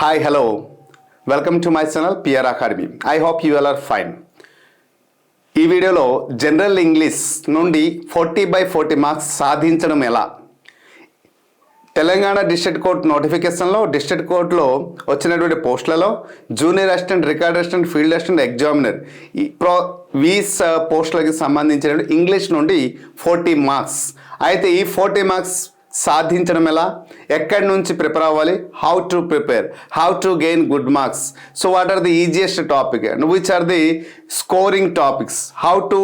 Hi, hello. Welcome to my channel PR Academy. I hope you all are fine. ఈ వీడియోలో general English నుండి 40/40 marks సాధించడం ఎలా, Telangana district court నోటిఫికేషన్లో district కోర్టులో వచ్చినటువంటి పోస్టులలో junior assistant, record assistant, field assistant, examiner వీస్ పోస్టులకి సంబంధించిన ఇంగ్లీష్ నుండి 40 మార్క్స్. అయితే ఈ 40 మార్క్స్ సాధించడం ఎలా, ఎక్కడి నుంచి ప్రిపేర్ అవ్వాలి, how to prepare, how to gain good marks, so what are the easiest topic and which are the scoring topics, how to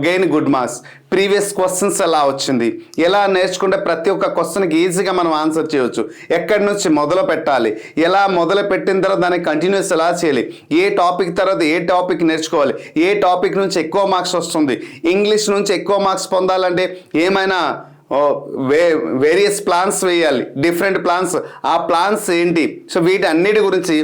gain good marks, previous questions ఎలా వచ్చింది, ఎలా నేర్చుకుంటే ప్రతి ఒక్క క్వశ్చన్కి ఈజీగా మనం ఆన్సర్ చేయవచ్చు, ఎక్కడి నుంచి మొదలు పెట్టాలి, ఎలా మొదలు పెట్టిన తర్వాత దానికి కంటిన్యూస్ ఎలా చేయాలి, ఏ టాపిక్ తర్వాత ఏ టాపిక్ నేర్చుకోవాలి, ఏ టాపిక్ నుంచి ఎక్కువ మార్క్స్ వస్తుంది, ఇంగ్లీష్ నుంచి ఎక్కువ మార్క్స్ పొందాలంటే ఏమైనా వేరియస్ ప్లాన్స్ వేయాలి, డిఫరెంట్ ప్లాన్స్, ఆ ప్లాన్స్ ఏంటి, సో వీటి అన్నిటి గురించి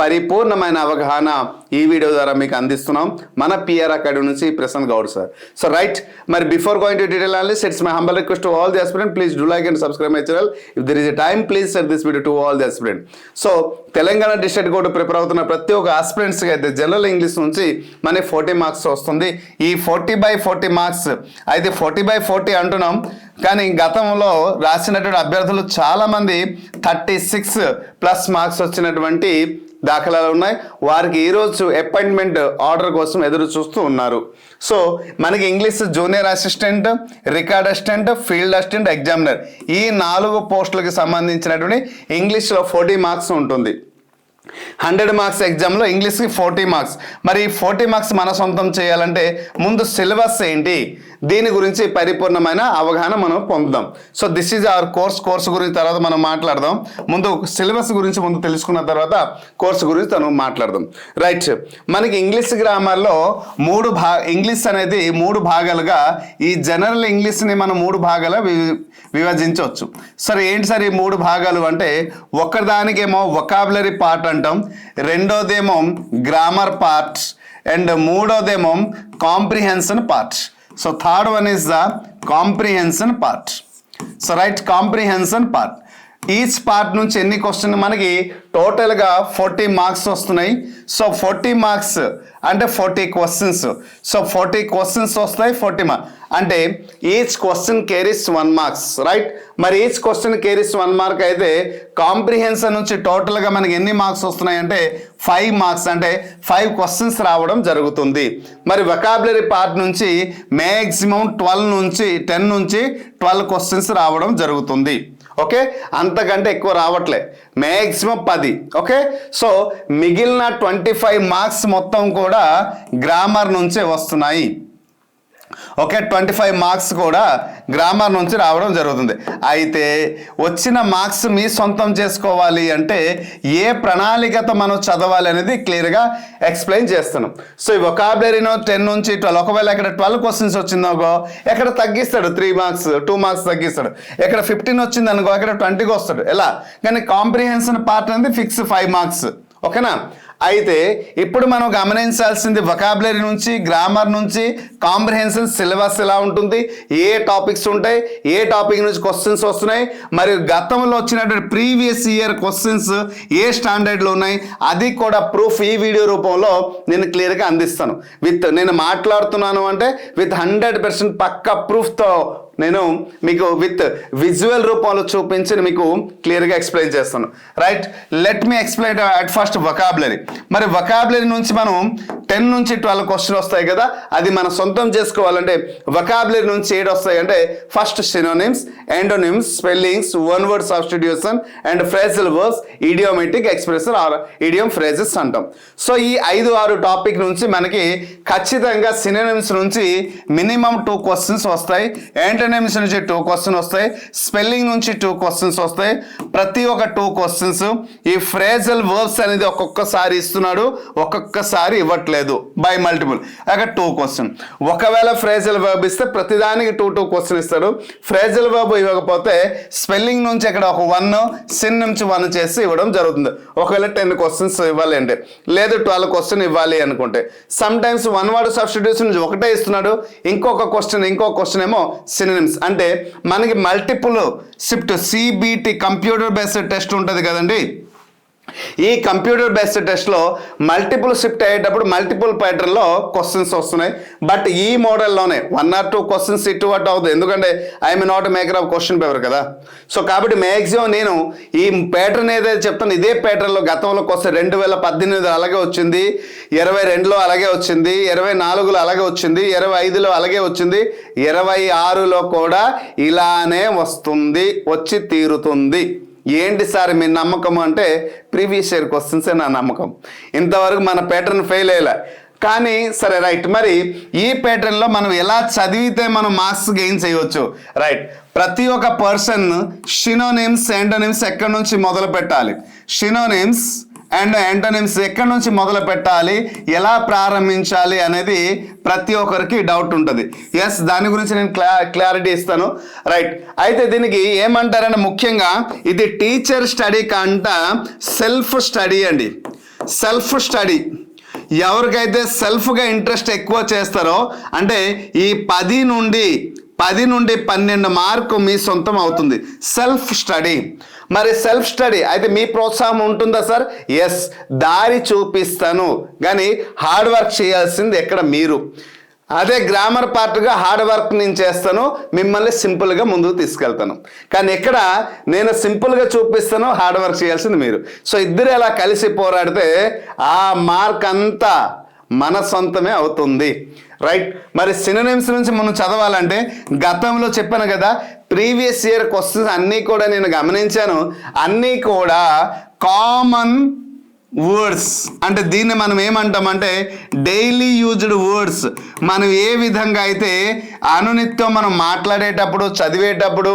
పరిపూర్ణమైన అవగాహన ఈ వీడియో ద్వారా మీకు అందిస్తున్నాం మన పిఆర్ అకాడమీ నుంచి Prashant Goud sir. So right, మరి before going to detail analysis, it's my humble request to all the aspirant, please do like and subscribe my channel. If there is a time, please share this video to all the aspirant. So Telangana district court prepare అవుతున్న ప్రతి ఒక్క ఆస్పిరెంట్స్కి అయితే general English నుంచి మనకి 40 marks వస్తుంది. ఈ 40/40 marks అయితే 40/40 అంటున్నాం, కానీ గతంలో రాసినటువంటి అభ్యర్థులు చాలామంది 36+ మార్క్స్ వచ్చినటువంటి దాఖలాలు ఉన్నాయి. వారికి ఈరోజు అపాయింట్మెంట్ ఆర్డర్ కోసం ఎదురు చూస్తూ ఉన్నారు. సో మనకి English junior assistant, record assistant, field assistant, examiner ఈ 4 పోస్టులకి సంబంధించినటువంటి ఇంగ్లీష్లో 40 మార్క్స్ ఉంటుంది. 100 మార్క్స్ ఎగ్జామ్లో ఇంగ్లీష్కి 40 మార్క్స్. మరి 40 మార్క్స్ మన సొంతం చేయాలంటే ముందు సిలబస్ ఏంటి, దీని గురించి పరిపూర్ణమైన అవగాహన మనం పొందుదాం. So this is our course గురించి తర్వాత మనం మాట్లాడదాం. ముందు సిలబస్ గురించి ముందు తెలుసుకున్న తర్వాత కోర్సు గురించి మాట్లాడదాం. రైట్, మనకి ఇంగ్లీష్ గ్రామర్లో ఇంగ్లీష్ అనేది 3 భాగాలుగా, ఈ జనరల్ ఇంగ్లీష్ని మనం 3 భాగాలుగా విభజించవచ్చు. సరే ఏంటి సార్ ఈ 3 భాగాలు అంటే, ఒకదానికేమో వొకాబులరీ పార్ట్ అంటాం, రెండోదేమో గ్రామర్ పార్ట్, అండ్ మూడోదేమో comprehension part. So third one is the comprehension part. So right, comprehension part. Each part నుంచి ఎన్ని క్వశ్చన్ మనకి టోటల్గా 40 మార్క్స్ వస్తున్నాయి. సో 40 మార్క్స్ అంటే 40 క్వశ్చన్స్. సో 40 క్వశ్చన్స్ వస్తాయి, 40 మార్క్స్ అంటే each question caries 1 marks. Right, మరి ఈచ్ క్వశ్చన్ కేరీస్ 1 మార్క్ అయితే కాంప్రిహెన్షన్ నుంచి టోటల్గా మనకి ఎన్ని మార్క్స్ వస్తున్నాయి అంటే 5 మార్క్స్, అంటే 5 క్వశ్చన్స్ రావడం జరుగుతుంది. మరి వొకాబులరీ పార్ట్ నుంచి మ్యాక్సిమం 10 నుంచి 12 క్వశ్చన్స్ రావడం జరుగుతుంది. ఓకే, అంతకంటే ఎక్కువ రావట్లే, మ్యాక్సిమం 10. ఓకే, సో మిగిలిన 25 మార్క్స్ మొత్తం కూడా గ్రామర్ నుంచే వస్తున్నాయి. ఓకే, 25 మార్క్స్ కూడా గ్రామర్ నుంచి రావడం జరుగుతుంది. అయితే వచ్చిన మార్క్స్ మీ సొంతం చేసుకోవాలి అంటే ఏ ప్రణాళికతో మనం చదవాలి అనేది క్లియర్గా ఎక్స్ప్లెయిన్ చేస్తున్నాం. సో ఈ వొకాబులరీనో 10 నుంచి 12, ఒకవేళ ఎక్కడ 12 క్వశ్చన్స్ వచ్చిందనుకో ఎక్కడ తగ్గిస్తాడు 3 మార్క్స్, 2 మార్క్స్ తగ్గిస్తాడు. ఎక్కడ 15 వచ్చింది అనుకో ఎక్కడ 20కి వస్తాడు. ఎలా, కానీ కాంప్రిహెన్షన్ పార్ట్ అనేది ఫిక్స్ 5 మార్క్స్. ఓకేనా, అయితే ఇప్పుడు మనం గమనించాల్సింది వొకాబులరీ నుంచి, గ్రామర్ నుంచి, కాంప్రిహెన్షన్ సిలబస్ ఎలా ఉంటుంది, ఏ టాపిక్స్ ఉంటాయి, ఏ టాపిక్ నుంచి క్వశ్చన్స్ వస్తున్నాయి, మరియు గతంలో వచ్చినటువంటి ప్రీవియస్ ఇయర్ క్వశ్చన్స్ ఏ స్టాండర్డ్లో ఉన్నాయి, అది కూడా ప్రూఫ్ ఈ వీడియో రూపంలో నేను క్లియర్గా అందిస్తాను. నేను మాట్లాడుతున్నాను అంటే విత్ 100% పక్కా ప్రూఫ్తో నేను మీకు విత్ విజువల్ రూపంలో చూపించి మీకు క్లియర్గా ఎక్స్ప్లెయిన్ చేస్తాను. Right, let me explain at first vocabulary. మరి వొకాబులరీ నుంచి మనం 10 నుంచి 12 క్వశ్చన్ వస్తాయి కదా, అది మనం సొంతం చేసుకోవాలంటే వొకాబులరీ నుంచి 7 వస్తాయి. అంటే first synonyms, antonyms, spellings, one word substitution and phrasal verbs, idiomatic expression or idiom phrases అంటాం. సో ఈ 5-6 టాపిక్ నుంచి మనకి ఖచ్చితంగా సినోనిమ్స్ నుంచి మినిమం 2 క్వశ్చన్స్ వస్తాయి, ఎంటోనిమ్స్ నుంచి 2 క్వశ్చన్స్ వస్తాయి, స్పెల్లింగ్ నుంచి 2 క్వశ్చన్స్ వస్తాయి, ప్రతి ఒక్క 2 క్వశ్చన్స్. ఈ ఫ్రేజల్ వర్బ్స్ అనేది ఒక్కొక్కసారి ఇస్తున్నాడు, ఒక్కొక్కసారి ఇవ్వట్లేదు, బై మల్టిపుల్. అక్కడ 2 క్వశ్చన్. ఒకవేళ ఫ్రేజల్ వర్బ్ ఇస్తే ప్రతిదానికి 2 క్వశ్చన్ ఇస్తాడు. ఫ్రేజల్ వర్బ్ ఇవ్వకపోతే స్పెల్లింగ్ నుంచి ఇక్కడ ఒక 1, సిన్ నుంచి 1 చేసి ఇవ్వడం జరుగుతుంది. ఒకవేళ 10 క్వశ్చన్స్ ఇవ్వాలి అంటే, లేదు 12 క్వశ్చన్ ఇవ్వాలి అనుకుంటే. సమ్ టైమ్స్ 1 వర్డ్ సబ్స్టిట్యూషన్ నుంచి ఒకటే ఇస్తున్నాడు, ఇంకో క్వశ్చన్ ఏమో సినోనిమ్స్. అంటే మనకి multiple shift CBT computer based test ఉంటుంది కదండి, ఈ కంప్యూటర్ బేస్డ్ టెస్ట్లో మల్టిపుల్ షిఫ్ట్ అయ్యేటప్పుడు మల్టిపుల్ ప్యాటర్న్లో క్వశ్చన్స్ వస్తున్నాయి. బట్ ఈ మోడల్లోనే 1 or 2 క్వశ్చన్స్ ఇటు అటు అవుతుంది, ఎందుకంటే I'm not maker of question paper కదా. సో కాబట్టి మ్యాక్సిమం నేను ఈ ప్యాటర్న్ ఏదైతే చెప్తాను ఇదే ప్యాటర్న్లో గతంలోకి వస్తే 2018 అలాగే వచ్చింది, 22లో అలాగే వచ్చింది, 24లో అలాగే వచ్చింది, 25లో అలాగే వచ్చింది, 26లో కూడా ఇలానే వస్తుంది, వచ్చి తీరుతుంది. ఏంటి సార్ మీ నమ్మకం అంటే ప్రీవియస్ ఇయర్ క్వశ్చన్సే నా నమ్మకం. ఇంతవరకు మన ప్యాటర్న్ ఫెయిల్ అయ్యేలా. కానీ సరే రైట్, మరి ఈ ప్యాటర్న్లో మనం ఎలా చదివితే మనం మార్క్స్ గెయిన్ చేయవచ్చు? రైట్, ప్రతి ఒక్క పర్సన్ సినోనిమ్స్ యాంటోనిమ్స్ ఎక్కడి నుంచి మొదలు పెట్టాలి, సినోనిమ్స్ అండ్ యాంటోనిమ్స్ ఎక్కడి నుంచి మొదలు పెట్టాలి, ఎలా ప్రారంభించాలి అనేది ప్రతి ఒక్కరికి డౌట్ ఉంటుంది. ఎస్, దాని గురించి నేను క్లారిటీ ఇస్తాను. రైట్, అయితే దీనికి ఏమంటారంటే ముఖ్యంగా ఇది టీచర్ స్టడీ కంట సెల్ఫ్ స్టడీ అండి. సెల్ఫ్ స్టడీ ఎవరికైతే సెల్ఫ్గా ఇంట్రెస్ట్ ఎక్కువ చేస్తారో, అంటే ఈ 10 నుండి 12 మార్కు మీ సొంతం అవుతుంది సెల్ఫ్ స్టడీ. మరి సెల్ఫ్ స్టడీ అయితే మీ ప్రోత్సాహం ఉంటుందా సార్? ఎస్, దారి చూపిస్తాను, కానీ హార్డ్ వర్క్ చేయాల్సింది ఎక్కడ మీరు. అదే గ్రామర్ పార్ట్గా హార్డ్ వర్క్ నేను చేస్తాను, మిమ్మల్ని సింపుల్గా ముందుకు తీసుకెళ్తాను. కానీ ఎక్కడ నేను సింపుల్గా చూపిస్తాను, హార్డ్ వర్క్ చేయాల్సింది మీరు. సో ఇద్దరు ఎలా కలిసి పోరాడితే ఆ మార్క్ అంతా మన సొంతమే అవుతుంది. రైట్, మరి సినోనిమ్స్ నుంచి మనం చదవాలంటే గతంలో చెప్పాను కదా, ప్రీవియస్ ఇయర్ క్వశ్చన్స్ అన్నీ కూడా నేను గమనించాను, అన్నీ కూడా కామన్ వర్డ్స్. అంటే దీన్ని మనం ఏమంటామంటే డైలీ యూజ్డ్ వర్డ్స్. మనం ఏ విధంగా అయితే అనునిత్యం మనం మాట్లాడేటప్పుడు, చదివేటప్పుడు,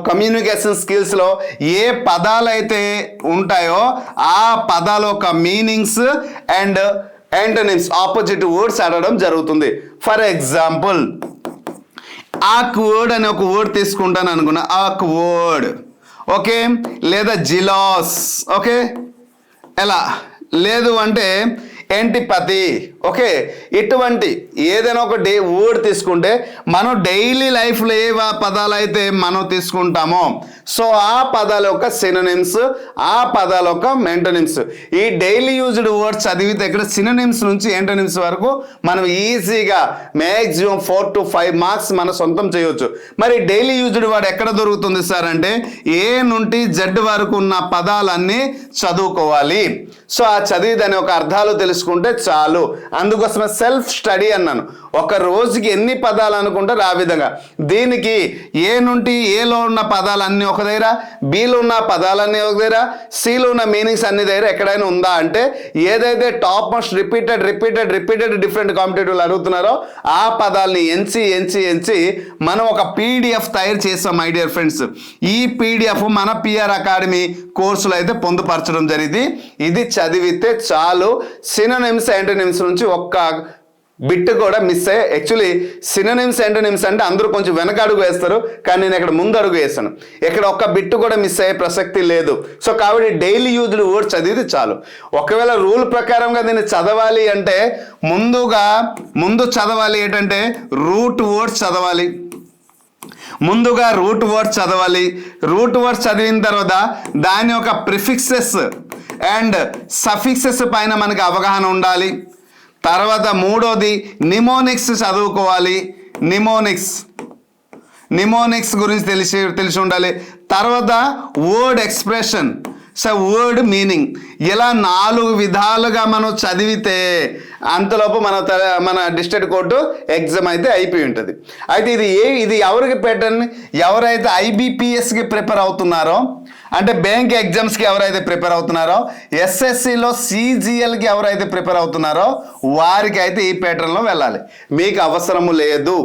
కమ్యూనికేషన్ స్కిల్స్లో ఏ పదాలు అయితే ఉంటాయో ఆ పదాల యొక్క meanings and antonyms opposite words అడగడం జరుగుతుంది. ఫర్ ఎగ్జాంపుల్ ఆక్వర్డ్ అనే ఒక వర్డ్ తీసుకుంటాను అనుకున్నా, ఆక్వర్డ్, ఓకే, లేదా జిలాస్, ఓకే, ఎలా లేదు అంటే యాంటిపతి, ఓకే, ఇటువంటి ఏదైనా ఒక వర్డ్ తీసుకుంటే మనం డైలీ లైఫ్లో ఏ పదాలు అయితే మనం తీసుకుంటామో సో ఆ పదాల యొక్క సినోనిమ్స్, ఆ పదాల యొక్క యాంటోనిమ్స్. ఈ డైలీ యూజ్డ్ వర్డ్స్ చదివితే ఇక్కడ సినోనిమ్స్ నుంచి యాంటోనిమ్స్ వరకు మనం ఈజీగా మ్యాక్సిమం 4 to 5 మార్క్స్ మన సొంతం చేయవచ్చు. మరి డైలీ యూజ్డ్ వర్డ్ ఎక్కడ దొరుకుతుంది సార్ అంటే ఏ నుండి జెడ్ వరకు ఉన్న పదాలన్నీ చదువుకోవాలి. సో ఆ చదివి దాని ఒక అర్థాలు తెలుసుకుంటే చాలు. అందుకోసమే సెల్ఫ్ స్టడీ అన్నాను. ఒక రోజుకి ఎన్ని పదాలు అనుకుంటారు ఆ విధంగా. దీనికి ఏ నుండి ఏలో ఉన్న పదాలన్నీ ఒక దగ్గర, బిలో ఉన్న పదాలన్నీ ఒక దగ్గర, సిలో ఉన్న మీనింగ్స్ అన్ని దగ్గర ఎక్కడైనా ఉందా అంటే ఏదైతే టాప్ మోస్ట్ రిపీటెడ్ డిఫరెంట్ కాంపిటేటివ్లు అడుగుతున్నారో ఆ పదాలని ఎంచి మనం ఒక పీడిఎఫ్ తయారు చేస్తాం మై డియర్ ఫ్రెండ్స్. ఈ పీడిఎఫ్ మన పిఆర్ అకాడమీ కోర్సులో అయితే పొందుపరచడం జరిగింది. ఇది చదివితే చాలు. సినోనిమ్స్ యాంటోనిమ్స్ నుంచి ఒక్క బిట్ కూడా మిస్ అయ్యే. యాక్చువల్లీ సినోనిమ్స్ యాంటోనిమ్స్ అంటే అందరూ కొంచెం వెనక అడుగు వేస్తారు, కానీ నేను ఇక్కడ ముందు అడుగు వేస్తాను. ఇక్కడ ఒక్క బిట్ కూడా మిస్ అయ్యే ప్రసక్తి లేదు. సో కాబట్టి డైలీ యూజ్డ్ వర్డ్స్ చదివితే చాలు. ఒకవేళ రూల్ ప్రకారంగా దీన్ని చదవాలి అంటే ముందు చదవాలి ఏంటంటే రూట్ వర్డ్స్ చదవాలి. ముందుగా రూట్ వర్డ్స్ చదవాలి. రూట్ వర్డ్స్ చదివిన తర్వాత దాని యొక్క ప్రిఫిక్సెస్ అండ్ సఫిక్సెస్ పైన మనకి అవగాహన ఉండాలి. తర్వాత మూడోది నిమోనిక్స్ చదువుకోవాలి. నిమోనిక్స్ గురించి తెలిసి ఉండాలి. తర్వాత word expression, so word meaning, ఇలా 4 విధాలుగా మనం చదివితే అంతలోపు మన డిస్ట్రిక్ట్ కోర్టు ఎగ్జామ్ అయితే అయిపోయి ఉంటుంది. అయితే ఇది ఎవరికి ప్యాటర్న్, ఎవరైతే ఐబిపిఎస్కి ప్రిపేర్ అవుతున్నారో అంటే బ్యాంక్ ఎగ్జామ్స్కి ఎవరైతే ప్రిపేర్ అవుతున్నారో, ఎస్ఎస్సిలో సిజిఎల్కి ఎవరైతే ప్రిపేర్ అవుతున్నారో వారికి అయితే ఈ ప్యాటర్న్లో వెళ్ళాలి. మీకు అవసరము లేదు.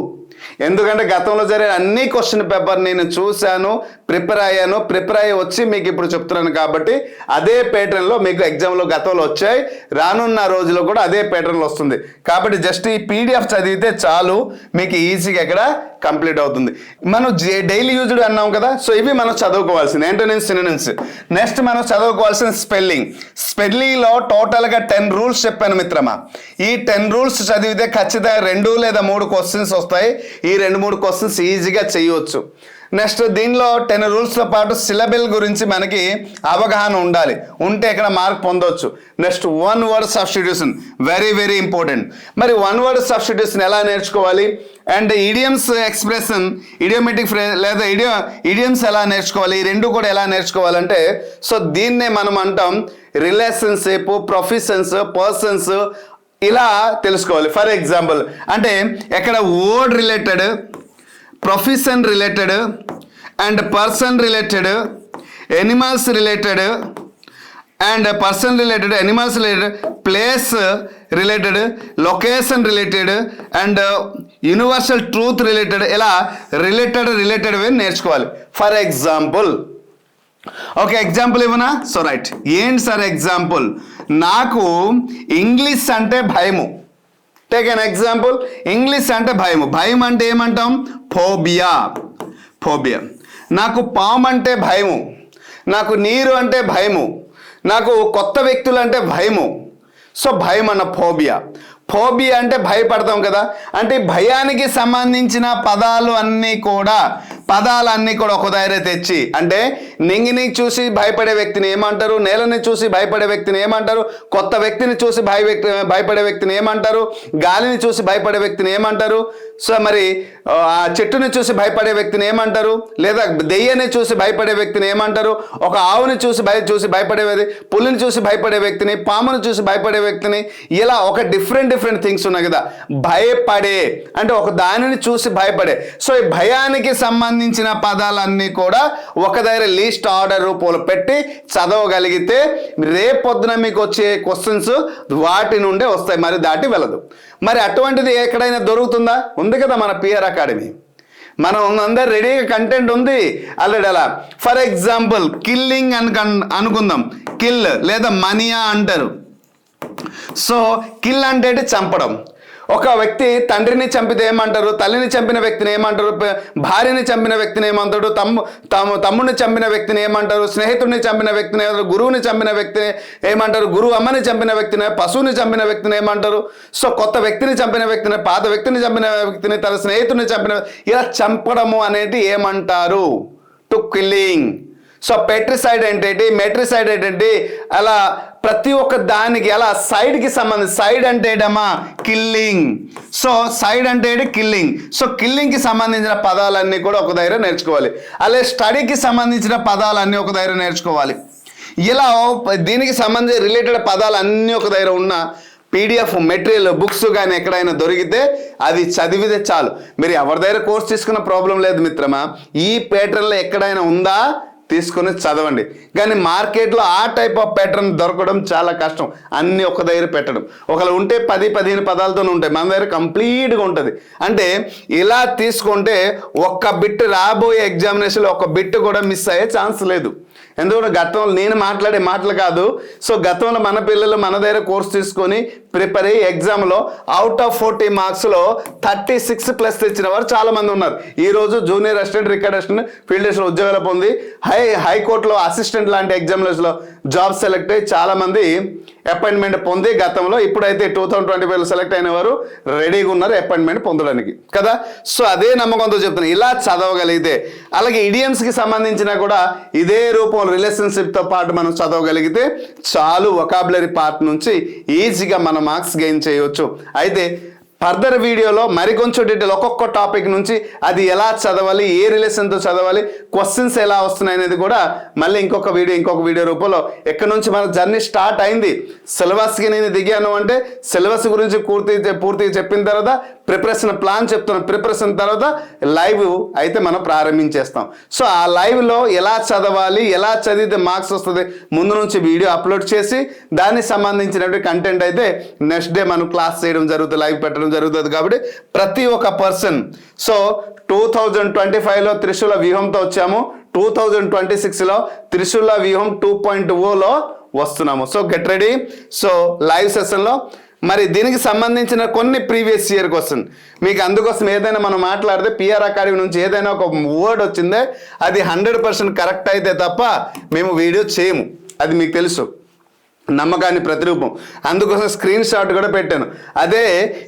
ఎందుకంటే గతంలో జరిగిన అన్ని క్వశ్చన్ పేపర్ నేను చూశాను, ప్రిపేర్ అయ్యి వచ్చి మీకు ఇప్పుడు చెప్తున్నాను. కాబట్టి అదే ప్యాటర్న్లో మీకు ఎగ్జామ్లో గతంలో వచ్చాయి, రానున్న రోజుల్లో కూడా అదే ప్యాటర్న్లో వస్తుంది. కాబట్టి జస్ట్ ఈ పీడిఎఫ్ చదివితే చాలు, మీకు ఈజీగా ఎక్కడ కంప్లీట్ అవుతుంది. మనం డైలీ యూజ్డ్ అన్నాం కదా, సో ఇవి మనం చదువుకోవాల్సింది యాంటోనిమ్స్, సినోనిమ్స్. నెక్స్ట్ మనం చదువుకోవాల్సిన స్పెల్లింగ్లో టోటల్గా 10 రూల్స్ చెప్పాను మిత్రమా. ఈ 10 రూల్స్ చదివితే ఖచ్చితంగా 2 లేదా 3 క్వశ్చన్స్ వస్తాయి. ఈ 2-3 క్వశ్చన్స్ ఈజీగా చేయవచ్చు. నెక్స్ట్ దీనిలో 10 రూల్స్తో పాటు సిలబుల్ గురించి మనకి అవగాహన ఉండాలి, ఉంటే ఇక్కడ మార్క్ పొందవచ్చు. Next 1 word substitution very very important. మరి 1 వర్డ్ సబ్స్టిట్యూషన్ ఎలా నేర్చుకోవాలి, అండ్ ఇడియమ్స్ ఎక్స్ప్రెషన్, ఇడియోమెటిక్ ఫ్రేజ్ లేదా ఇడియమ్స్ ఎలా నేర్చుకోవాలి, ఈ రెండు కూడా ఎలా నేర్చుకోవాలంటే సో దీన్నే మనం అంటాం రిలేషన్షిప్, ప్రొఫెషన్స్, పర్సన్స్ ఇలా తెలుసుకోవాలి. ఫర్ ఎగ్జాంపుల్ అంటే ఎక్కడ word related, profession related and person related, animals related and person related, animals related, place related, location related and universal truth related, ఇలా రిలేటెడ్ నేర్చుకోవాలి. ఫర్ ఎగ్జాంపుల్ ఓకే ఎగ్జాంపుల్ ఇవ్వనా? So right, ఏంటి sir example? నాకు English అంటే భయము. Take an example. English అంటే భయము. భయం అంటే ఏమంటాం? ఫోబియా. నాకు పాము అంటే భయము, నాకు నీరు అంటే భయము, నాకు కొత్త వ్యక్తులు అంటే భయము. సో భయం అన్న ఫోబియా. ఫోబియా అంటే భయపడతాం కదా, అంటే భయానికి సంబంధించిన పదాలన్నీ కూడా ఒక దగ్గర తెచ్చి, అంటే నింగిని చూసి భయపడే వ్యక్తిని ఏమంటారు, నేలని చూసి భయపడే వ్యక్తిని ఏమంటారు, కొత్త వ్యక్తిని చూసి భయపడే వ్యక్తిని ఏమంటారు, గాలిని చూసి భయపడే వ్యక్తిని ఏమంటారు, సో మరి ఆ చెట్టుని చూసి భయపడే వ్యక్తిని ఏమంటారు, లేదా దెయ్యాన్ని చూసి భయపడే వ్యక్తిని ఏమంటారు, ఒక ఆవుని చూసి భయపడే పులిని చూసి భయపడే వ్యక్తిని, పాముని చూసి భయపడే వ్యక్తిని, ఇలా ఒక డిఫరెంట్ థింగ్స్ ఉన్నాయి కదా. భయపడే అంటే ఒక దానిని చూసి భయపడే. సో ఈ భయానికి సంబంధించిన పదాలన్నీ కూడా ఒక దగ్గర లీస్ట్ ఆర్డర్ రూపంలో పెట్టి చదవగలిగితే రేపొద్దున మీకు వచ్చే క్వశ్చన్స్ వాటి నుండే వస్తాయి, మరి దాటి వెళ్ళదు. మరి అటువంటిది ఎక్కడైనా దొరుకుతుందా? ఉంది కదా మన పిఆర్ అకాడమీ. మనం అందరు రెడీగా కంటెంట్ ఉంది ఆల్రెడీ. అలా ఫర్ ఎగ్జాంపుల్ కిల్లింగ్ అనుకుందాం, కిల్ లేదా మనియా అంటారు. సో కిల్ అంటే చంపడం. ఒక వ్యక్తి తండ్రిని చంపితే ఏమంటారు, తల్లిని చంపిన వ్యక్తిని ఏమంటారు, భార్యని చంపిన వ్యక్తిని ఏమంటారు, తమ్ముడిని చంపిన వ్యక్తిని ఏమంటారు, స్నేహితుడిని చంపిన వ్యక్తిని ఏమంటారు, గురువుని చంపిన వ్యక్తిని ఏమంటారు, గురువు అమ్మని చంపిన వ్యక్తిని, పశువుని చంపిన వ్యక్తిని ఏమంటారు, సో కొత్త వ్యక్తిని చంపిన వ్యక్తిని, పాత వ్యక్తిని చంపిన వ్యక్తిని, తన స్నేహితుడిని చంపిన, ఇలా చంపడము అనేది ఏమంటారు? To killing. సో పెట్రిసైడ్ ఏంటి, మెట్రిసైడ్ ఏంటి, అలా ప్రతి ఒక్క దానికి అలా సైడ్కి సంబంధించి, సైడ్ అంటే ఏడమ్మా కిల్లింగ్. సో సైడ్ అంటే ఏంటి? కిల్లింగ్. సో కిల్లింగ్కి సంబంధించిన పదాలన్నీ కూడా ఒక దగ్గర నేర్చుకోవాలి. అలాగే స్టడీకి సంబంధించిన పదాలన్నీ ఒక దగ్గర నేర్చుకోవాలి. ఇలా దీనికి సంబంధించి రిలేటెడ్ పదాలు అన్నీ ఒక దగ్గర ఉన్న పీడిఎఫ్ మెటీరియల్ బుక్స్ కానీ ఎక్కడైనా దొరికితే అది చదివితే చాలు. మీరు ఎవరి దగ్గర కోర్స్ తీసుకున్న ప్రాబ్లం లేదు మిత్రమా. ఈ ప్యాటర్న్లో ఎక్కడైనా ఉందా తీసుకొని చదవండి. కానీ మార్కెట్లో ఆ టైప్ ఆఫ్ ప్యాటర్న్ దొరకడం చాలా కష్టం. అన్నీ ఒక దగ్గర పెట్టడం, ఒకవేళ ఉంటే 10-15 పదాలతో ఉంటాయి, మన దగ్గర కంప్లీట్గా ఉంటుంది. అంటే ఇలా తీసుకుంటే ఒక్క బిట్ రాబోయే ఎగ్జామినేషన్లో ఒక్క బిట్ కూడా మిస్ అయ్యే ఛాన్స్ లేదు. ఎందుకంటే గతంలో నేను మాట్లాడే మాటలు కాదు. సో గతంలో మన పిల్లలు మన దగ్గర కోర్స్ తీసుకొని ప్రిపేర్ అయ్యి ఎగ్జామ్లో అవుట్ ఆఫ్ 40 మార్క్స్లో 36+ తెచ్చిన వారు చాలామంది ఉన్నారు. ఈరోజు junior assistant, record assistant, field assistant ఉద్యోగాలు పొంది హైకోర్టులో అసిస్టెంట్ లాంటి ఎగ్జామినేషన్లో జాబ్ సెలెక్ట్ అయ్యి చాలామంది అపాయింట్మెంట్ పొంది గతంలో, ఇప్పుడైతే 2025లో సెలెక్ట్ అయిన వారు రెడీగా ఉన్నారు అపాయింట్మెంట్ పొందడానికి కదా. సో అదే నమ్మకంతో చెప్తున్నాను, ఇలా చదవగలిగితే. అలాగే ఇడియమ్స్కి సంబంధించిన కూడా ఇదే రూపం రిలేషన్షిప్తో పాటు మనం చదవగలిగితే చాలు, వొకాబులరీ పార్ట్ నుంచి ఈజీగా మనం మార్క్స్ గెయిన్ చేయవచ్చు. అయితే ఫర్దర్ వీడియోలో మరికొంచెం డీటెయిల్ ఒక్కొక్క టాపిక్ నుంచి అది ఎలా చదవాలి, ఏ రిలేషన్తో చదవాలి, క్వశ్చన్స్ ఎలా వస్తున్నాయి అనేది కూడా మళ్ళీ ఇంకొక వీడియో రూపంలో ఎక్కడి నుంచి మన జర్నీ స్టార్ట్ అయింది. సిలబస్కి నేను దిగాను అంటే సిలబస్ గురించి పూర్తిగా చెప్పిన తర్వాత ప్రిపరేషన్ ప్లాన్ చెప్తున్నాను. ప్రిపరేషన్ తర్వాత లైవ్ అయితే మనం ప్రారంభించేస్తాం. సో ఆ లైవ్లో ఎలా చదవాలి, ఎలా చదివితే మార్క్స్ వస్తుంది ముందు నుంచి వీడియో అప్లోడ్ చేసి దానికి సంబంధించినటువంటి కంటెంట్ అయితే నెక్స్ట్ డే మనం క్లాస్ చేయడం జరుగుతుంది, లైవ్ పెట్టడం జరుగుతుంది. కాబట్టి ప్రతి ఒక్క పర్సన్, సో 2025లో త్రిశూల వ్యూహంతో వచ్చాము, 2026లో త్రిశూల వ్యూహం 2.0లో వస్తున్నాము. So get ready. So live సెషన్లో మరి దీనికి సంబంధించిన కొన్ని ప్రీవియస్ ఇయర్ క్వశ్చన్ మీకు, అందుకోసం ఏదైనా మనం మాట్లాడితే పిఆర్ అకాడమీ నుంచి ఏదైనా ఒక వర్డ్ వచ్చిందే అది 100% కరెక్ట్ అయితే తప్ప మేము వీడియో చేయము, అది మీకు తెలుసు. నమ్మకాన్ని ప్రతిరూపం. అందుకోసం స్క్రీన్ షాట్ కూడా పెట్టాను. అదే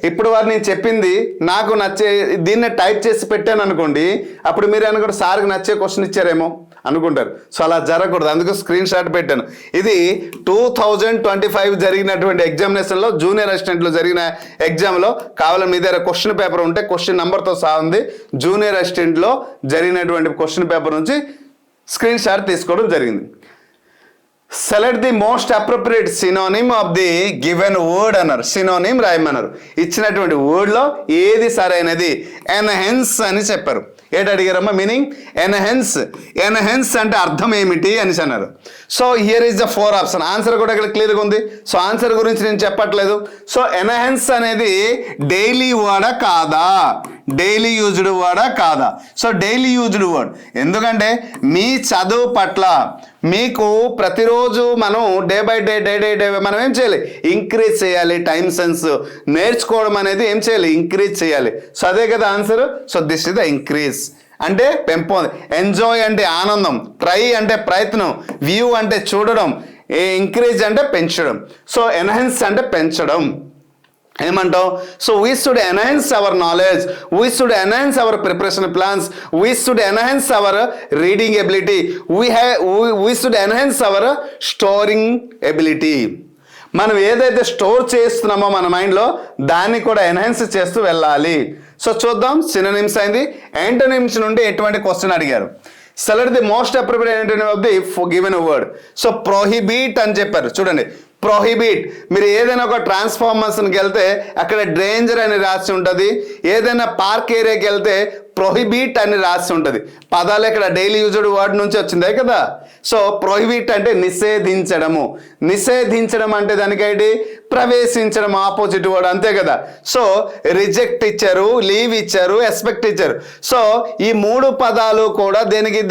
ఇప్పుడు వారు నేను చెప్పింది నాకు నచ్చే దీన్నే టైప్ చేసి పెట్టాను అనుకోండి, అప్పుడు మీరు అనుకుంటే సార్కి నచ్చే క్వశ్చన్ ఇచ్చారేమో అనుకుంటారు. సో అలా జరగకూడదు, అందుకు స్క్రీన్ షాట్ పెట్టాను. ఇది 2025 జరిగినటువంటి ఎగ్జామినేషన్లో జూనియర్ అసిస్టెంట్లో జరిగిన ఎగ్జామ్లో కావాలని మీ దగ్గర క్వశ్చన్ పేపర్ ఉంటే క్వశ్చన్ నెంబర్తో సహా ఉంది. జూనియర్ అసిస్టెంట్లో జరిగినటువంటి క్వశ్చన్ పేపర్ నుంచి స్క్రీన్ షాట్ తీసుకోవడం జరిగింది. Select the most appropriate synonym of the given word అన్నారు. సినోనిమ్ రాయమన్నారు. ఇచ్చినటువంటి వర్డ్లో ఏది సరైనది? ఎన్హెన్స్ అని చెప్పారు. ఏంటి అడిగారమ్మా మీనింగ్? ఎన్హెన్స్. ఎన్హెన్స్ అంటే అర్థం ఏమిటి అని అన్నారు. So here is the 4 option. Answer కూడా ఇక్కడ క్లియర్గా ఉంది. సో ఆన్సర్ గురించి నేను చెప్పట్లేదు. సో ఎన్హెన్స్ అనేది డైలీ వర్డా కాదా, డైలీ యూజ్డ్ వర్డా కాదా? So daily used word. ఎందుకంటే మీ చదువు పట్ల మీకు ప్రతిరోజు మనం డే బై డే మనం ఏం చేయాలి? ఇంక్రీజ్ చేయాలి. టైం సెన్స్ నేర్చుకోవడం అనేది ఏం చేయాలి? ఇంక్రీజ్ చేయాలి. సో అదే కదా answer. So this is the increase అంటే పెంపొంది. ఎంజాయ్ అంటే ఆనందం, ట్రై అంటే ప్రయత్నం, వ్యూ అంటే చూడడం, ఇంక్రీజ్ అంటే పెంచడం. సో ఎన్హాన్స్ అంటే పెంచడం. ఏమంటావు? So we should enhance our knowledge, we should enhance hour preparation plans, we should enhance hour reading ability, we should enhance hour storing ability. మనం ఏదైతే స్టోర్ చేస్తున్నామో మన మైండ్లో దాన్ని కూడా ఎన్హాన్స్ చేస్తూ వెళ్ళాలి. సో చూద్దాం. సినోనిమ్స్ అయింది. యాంటోనిమ్స్ నుండి ఎటువంటి క్వశ్చన్ అడిగారు? Select the most appropriate antonym of the given word. So prohibit అని చెప్పారు. చూడండి, ప్రొహిబిట్. మీరు ఏదైనా ఒక ట్రాన్స్ఫార్మర్స్కి వెళ్తే అక్కడ డేంజర్ అని రాసి ఉంటుంది. ఏదైనా పార్క్ ఏరియాకి వెళ్తే ప్రొహిబిట్ అని రాసి ఉంటుంది. పదాలు ఇక్కడ డైలీ యూజ్డ్ వర్డ్ నుంచి వచ్చిందే కదా. సో ప్రొహిబిట్ అంటే నిషేధించడము. నిషేధించడం అంటే దానికైతే ప్రవేశించడం ఆపోజిట్ వర్డ్, అంతే కదా. సో రిజెక్ట్ ఇచ్చారు, లీవ్ ఇచ్చారు, ఎక్స్పెక్ట్ ఇచ్చారు. సో ఈ 3 పదాలు కూడా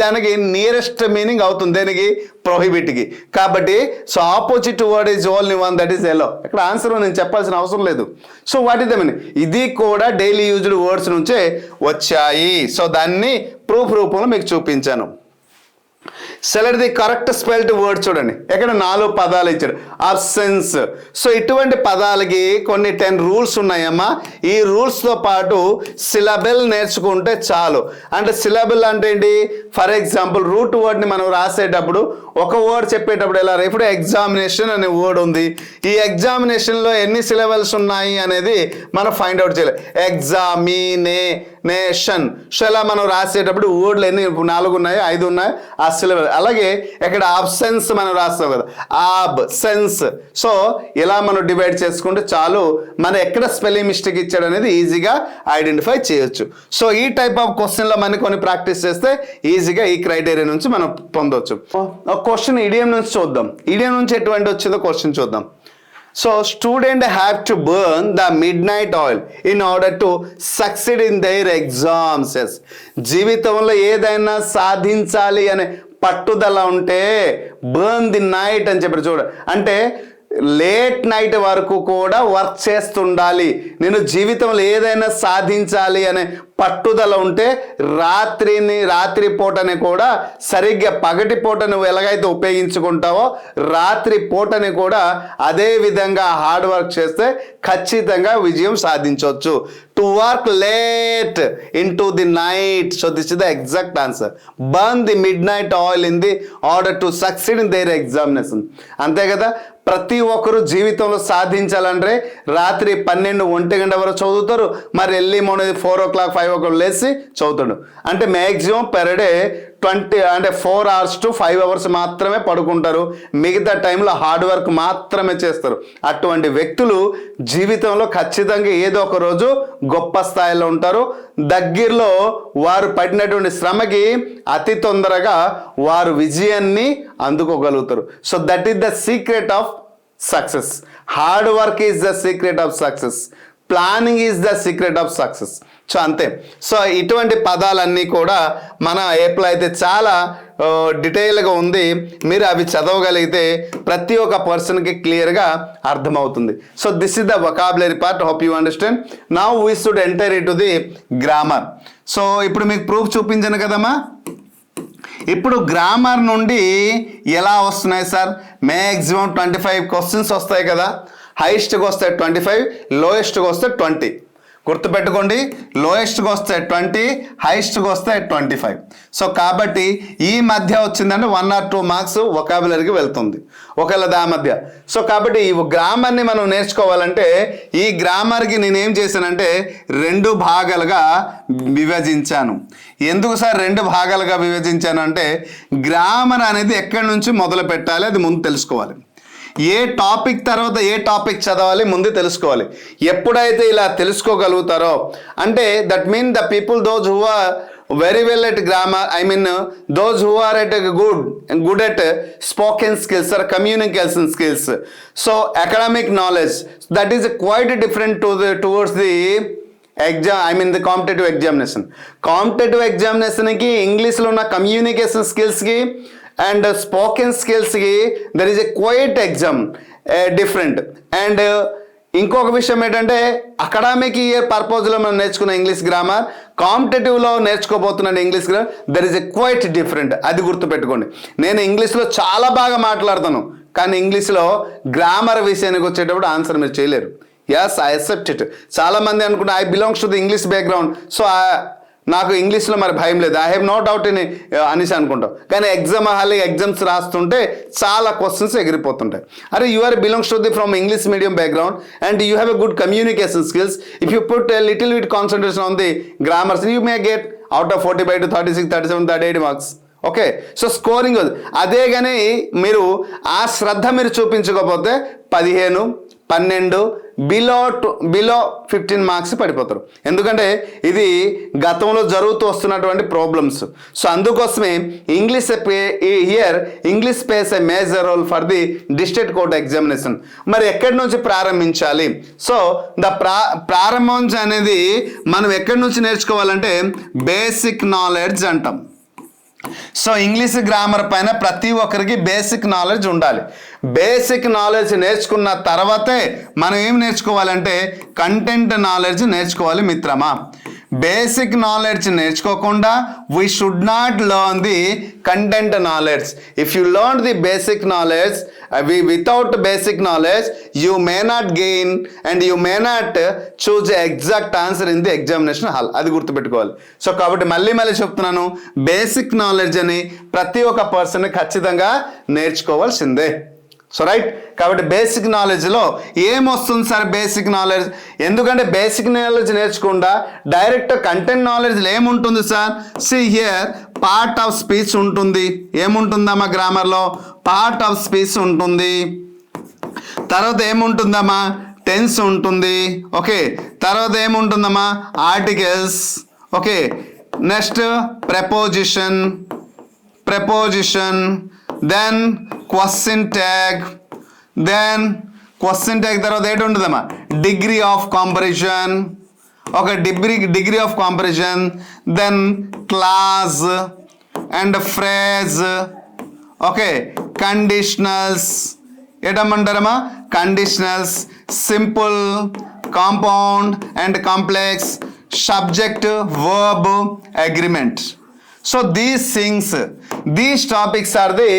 దానికి నియరెస్ట్ మీనింగ్ అవుతుంది. దేనికి? ప్రొహిబిట్కి. కాబట్టి so opposite word is only one, that is allow. ఇక్కడ ఆన్సర్ నేను చెప్పాల్సిన అవసరం లేదు. So what is the meaning? ఇది కూడా డైలీ యూజ్డ్ వర్డ్స్ నుంచే వచ్చాయి. సో దాన్ని ప్రూఫ్ రూపంలో మీకు చూపించాను. Select the correct spelled word. చూడండి, ఇక్కడ 4 పదాలు ఇచ్చాడు. అబ్సెన్స్. సో ఇటువంటి పదాలకి కొన్ని 10 రూల్స్ ఉన్నాయమ్మా. ఈ రూల్స్తో పాటు సిలబుల్ నేర్చుకుంటే చాలు. అంటే సిలబుల్ అంటే ఏంటి? ఫర్ ఎగ్జాంపుల్ రూట్ వర్డ్ని మనం రాసేటప్పుడు ఒక వర్డ్ చెప్పేటప్పుడు ఎలా? ఇప్పుడు ఎగ్జామినేషన్ అనే వర్డ్ ఉంది. ఈ ఎగ్జామినేషన్లో ఎన్ని సిలబుల్స్ ఉన్నాయి అనేది మనం ఫైండ్ అవుట్ చేయాలి. ఎగ్జామినేషన్. సో ఇలా మనం రాసేటప్పుడు వర్డ్లు ఎన్ని 4 ఉన్నాయి, 5 ఉన్నాయి ఆ సిలబుల్. అలాగే ఇక్కడ ఆబ్సెన్స్ మనం రాస్తాం కదా, ఆబ్సెన్స్. సో ఇలా మనం డివైడ్ చేసుకుంటే చాలు. మనం ఎక్కడ స్పెల్లింగ్ మిస్టేక్ ఇచ్చాడు అనేది ఈజీగా ఐడెంటిఫై చేయొచ్చు. సో ఈ టైప్ ఆఫ్ క్వశ్చన్లో మనం కొన్ని ప్రాక్టీస్ చేస్తే ఈజీగా ఈ క్రైటీరియా నుంచి మనం పొందవచ్చు. క్వశ్చన్ ఇడియం నుంచి చూద్దాం. ఇడియం నుంచి ఎటువంటి వచ్చిందో క్వశ్చన్ చూద్దాం. So student have to burn the mid night oil in order to succeed in their exams. జీవితంలో ఏదైనా సాధించాలి అనే పట్టుదల ఉంటే బర్న్ ది నైట్ అని చెప్పారు. చూడ అంటే లేట్ నైట్ వరకు కూడా వర్క్ చేస్తుండాలి. నేను జీవితంలో ఏదైనా సాధించాలి అనే పట్టుదల ఉంటే రాత్రి పూటని కూడా సరిగ్గా పగటి పూట నువ్వు ఎలాగైతే ఉపయోగించుకుంటావో రాత్రి పూటని కూడా అదే విధంగా హార్డ్ వర్క్ చేస్తే ఖచ్చితంగా విజయం సాధించవచ్చు. To work late in to the night. So this is the exact answer. Burn the mid night oil in the order to succeed in there examination. అంతే కదా. ప్రతి ఒక్కరు జీవితంలో సాధించాలంటే రాత్రి 12-1 గంట వరకు చదువుతారు. మరి ఎర్లీ మార్నింగ్ 4 o'clock 5 o'clock లేచి చదువుతాడు. అంటే maximum per day 4 hours to 5 hours మాత్రమే పడుకుంటారు. మిగతా టైంలో హార్డ్ వర్క్ మాత్రమే చేస్తారు. అటువంటి వ్యక్తులు జీవితంలో ఖచ్చితంగా ఏదో ఒక రోజు గొప్ప స్థాయిలో ఉంటారు. దగ్గరలో వారు పడినటువంటి శ్రమకి అతి తొందరగా వారు విజయాన్ని అందుకోగలుగుతారు. So that is the secret of success. Hard work is the secret of success. Planning is the secret of success. So అంతే. సో ఇటువంటి పదాలన్నీ కూడా మన ఏప్లో అయితే చాలా డీటెయిల్గా ఉంది. మీరు అవి చదవగలిగితే ప్రతి ఒక్క పర్సన్కి క్లియర్గా అర్థమవుతుంది. So this is the vocabulary part. Hope you understand. Now we should enter in to the grammar. So ఇప్పుడు మీకు ప్రూఫ్ చూపించాను కదమ్మా. ఇప్పుడు గ్రామర్ నుండి ఎలా వస్తున్నాయి సార్? మ్యాక్సిమం 25 క్వశ్చన్స్ వస్తాయి కదా. హైయెస్ట్కి వస్తే 25, లోయెస్ట్కి వస్తే 20. గుర్తుపెట్టుకోండి, లోయెస్ట్కి వస్తే 20, హైయెస్ట్కి వస్తే 25. సో కాబట్టి ఈ మధ్య వచ్చిందంటే 1 or 2 మార్క్స్ వొకాబులరీకి వెళ్తుంది ఒకవేళ దా మధ్య. సో కాబట్టి ఈ గ్రామర్ని మనం నేర్చుకోవాలంటే ఈ గ్రామర్కి నేనేం చేశానంటే 2 భాగాలుగా విభజించాను. ఎందుకు సార్ 2 భాగాలుగా విభజించాను అంటే గ్రామర్ అనేది ఎక్కడి నుంచి మొదలు పెట్టాలి అది ముందు తెలుసుకోవాలి. ఏ టాపిక్ తర్వాత ఏ టాపిక్ చదవాలి ముందు తెలుసుకోవాలి. ఎప్పుడైతే ఇలా తెలుసుకోగలుగుతారో అంటే that mean the people those who are very well at grammar, I mean those who are at good at spoken skills or communication skills. So academic knowledge, that is quite different towards the exam, I mean the competitive examination. Competitive examination ki English lo na communication skills ki and spoken skills ki there is a quite exam different. And ఇంకొక విషయం ఏంటంటే academic year పర్పస్లో మనం నేర్చుకున్న English grammar కాంపిటేటివ్లో నేర్చుకోబోతున్నాను English grammar there is a quite different. అది గుర్తుపెట్టుకోండి. నేను ఇంగ్లీష్లో చాలా బాగా మాట్లాడతాను కానీ ఇంగ్లీష్లో గ్రామర్ విషయానికి వచ్చేటప్పుడు ఆన్సర్ మీరు చేయలేరు. Yes, I accept it. చాలామంది అనుకుంటే I belongs to the English background, so నాకు ఇంగ్లీష్లో మరి భయం లేదు, I have no doubt in అనేసి అనుకుంటాం. కానీ ఎగ్జామ్స్ రాస్తుంటే చాలా క్వశ్చన్స్ ఎగిరిపోతుంటాయి. అరే you are belongs to the from English medium background and you have a good communication skills. If you put a little bit concentration on the grammars you may get out of 45 to 36, 37, 38 marks. Okay, so scoring అదే. కానీ మీరు ఆ శ్రద్ధ మీరు చూపించకపోతే 15, 12 below 15 marks పడిపోతారు. ఎందుకంటే ఇది గతంలో జరుగుతూ వస్తున్నటువంటి ప్రాబ్లమ్స్. సో అందుకోసమే English plays a major role for the district court examination. మరి ఎక్కడి నుంచి ప్రారంభించాలి? సో ప్రారంభం అనేది మనం ఎక్కడి నుంచి నేర్చుకోవాలంటే బేసిక్ నాలెడ్జ్ అంటాం. సో ఇంగ్లీష్ గ్రామర్ పైన ప్రతి ఒక్కరికి బేసిక్ నాలెడ్జ్ ఉండాలి. బేసిక్ నాలెడ్జ్ నేర్చుకున్న తర్వాతే మనం ఏం నేర్చుకోవాలంటే కంటెంట్ నాలెడ్జ్ నేర్చుకోవాలి మిత్రమా. బేసిక్ నాలెడ్జ్ నేర్చుకోకుండా we should not learn the content knowledge. If you learn the basic knowledge, without basic knowledge you may not gain and you may not choose the exact answer in the examination hall. అది గుర్తుపెట్టుకోవాలి. So కాబట్టి మళ్ళీ చెప్తున్నాను, basic knowledge అని ప్రతి ఒక్క person ఖచ్చితంగా నేర్చుకోవాల్సిందే. సో రైట్, కాబట్టి బేసిక్ నాలెడ్జ్లో ఏమొస్తుంది సార్? బేసిక్ నాలెడ్జ్ ఎందుకంటే బేసిక్ నాలెడ్జ్ నేర్చుకుండా డైరెక్ట్ కంటెంట్ నాలెడ్జ్లో ఏముంటుంది sir? See here part of speech ఉంటుంది. ఏముంటుందమ్మా గ్రామర్లో? పార్ట్ ఆఫ్ స్పీచ్ ఉంటుంది. తర్వాత ఏముంటుందమ్మా? టెన్స్ ఉంటుంది. ఓకే, తర్వాత ఏముంటుందమ్మా? Articles. Okay, next preposition, then question tag, తర్వాత ఏంటి ఉంటుందమ్మా? Degree of comparison. ఒక degree of comparison, then clause and phrase. Okay, conditionals. ఏటమ్మంటారమ్మా? Conditionals, simple, compound and complex, subject, verb, agreement. So these topics are the